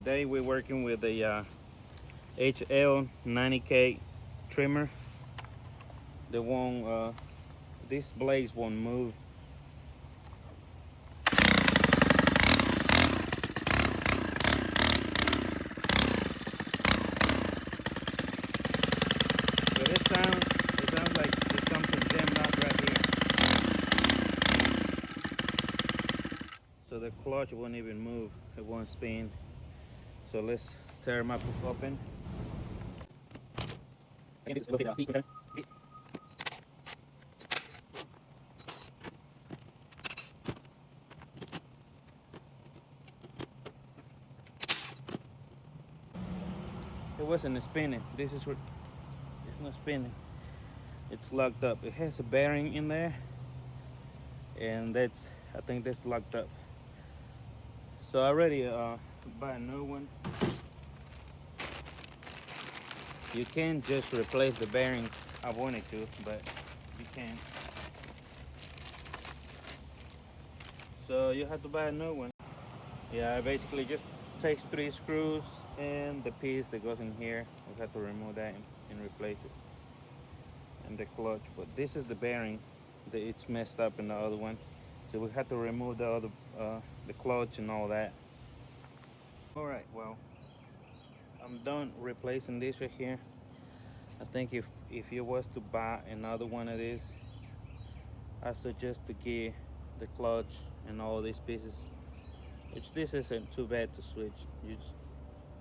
Today we're working with a HL90k trimmer. The one, these blades won't move. So it sounds like there's something jammed up right here. So the clutch won't even move, it won't spin. So let's tear them up open. It wasn't spinning. This is what it's not spinning. It's locked up. It has a bearing in there, and I think that's locked up. So I already buy a new one. You can just replace the bearings. I wanted to, but you can't. So you have to buy a new one. Yeah, it basically just takes 3 screws and the piece that goes in here. We have to remove that and replace it. And the clutch, but this is the bearing that it's messed up in the other one. So we have to remove the other, the clutch and all that. All right, well, I'm done replacing this right here. I think if you was to buy another one of these, I suggest to get the clutch and all these pieces, which this isn't too bad to switch. You just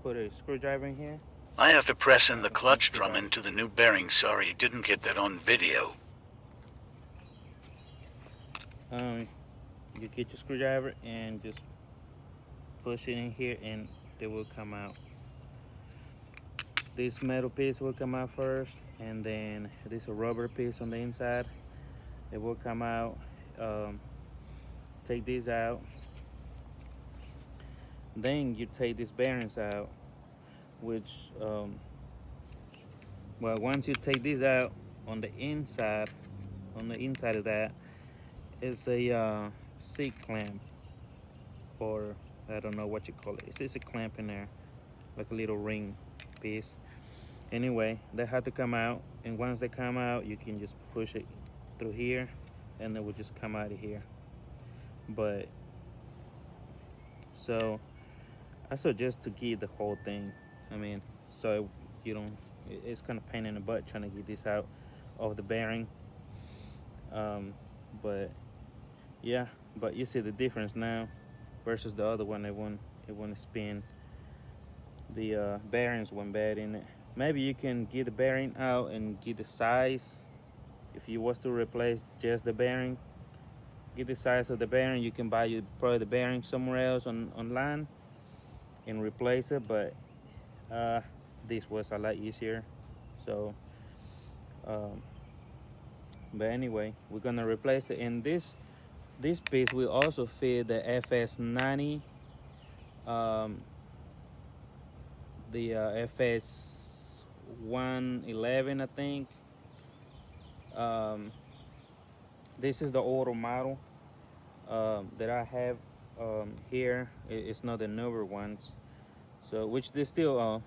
put a screwdriver in here. I have to press in the clutch drum into the new bearing. Sorry, didn't get that on video. You get your screwdriver and just push it in here and they will come out. This metal piece will come out first, and then this rubber piece on the inside, it will come out. Take these out. Then you take these bearings out, which well, once you take these out, on the inside of that is a C clamp, or I don't know what you call it. It's a clamp in there, like a little ring piece. Anyway, they have to come out, and once they come out, you can just push it through here and it will just come out of here. But so I suggest to get the whole thing. I mean, so you don't, it's kind of pain in the butt trying to get this out of the bearing. But yeah, but you see the difference now versus the other one. It won't spin. The bearings weren't bad in it. Maybe you can get the bearing out and get the size. If you was to replace just the bearing, get the size of the bearing. You can buy probably the bearing somewhere else online and replace it. But this was a lot easier. So but anyway, we're gonna replace it. And this piece will also fit the FS90, the FS111, I think. This is the older model that I have here. It's not the newer ones, so which they still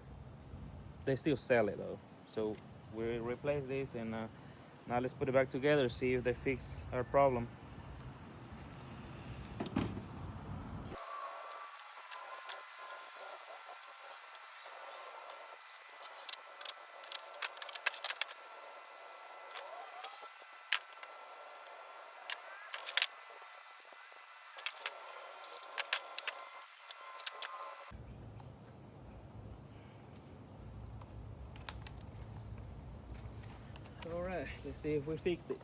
sell it though. So we replace this, and now let's put it back together, see if they fix our problem. All right, let's see if we fixed it.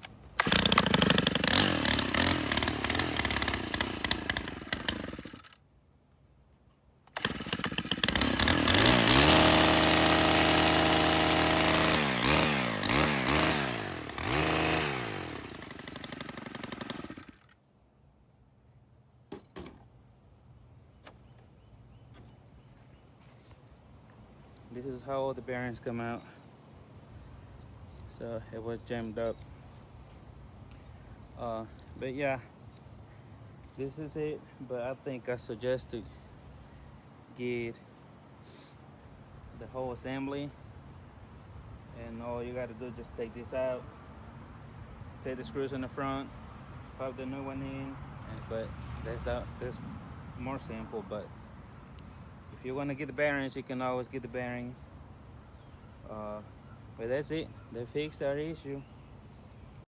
This is how all the bearings come out. So it was jammed up. But yeah, this is it. But I think I suggest to get the whole assembly, and all you got to do is just take this out, take the screws in the front, pop the new one in, but that's more simple. But if you want to get the bearings, you can always get the bearings. But that's it. They fixed our issue.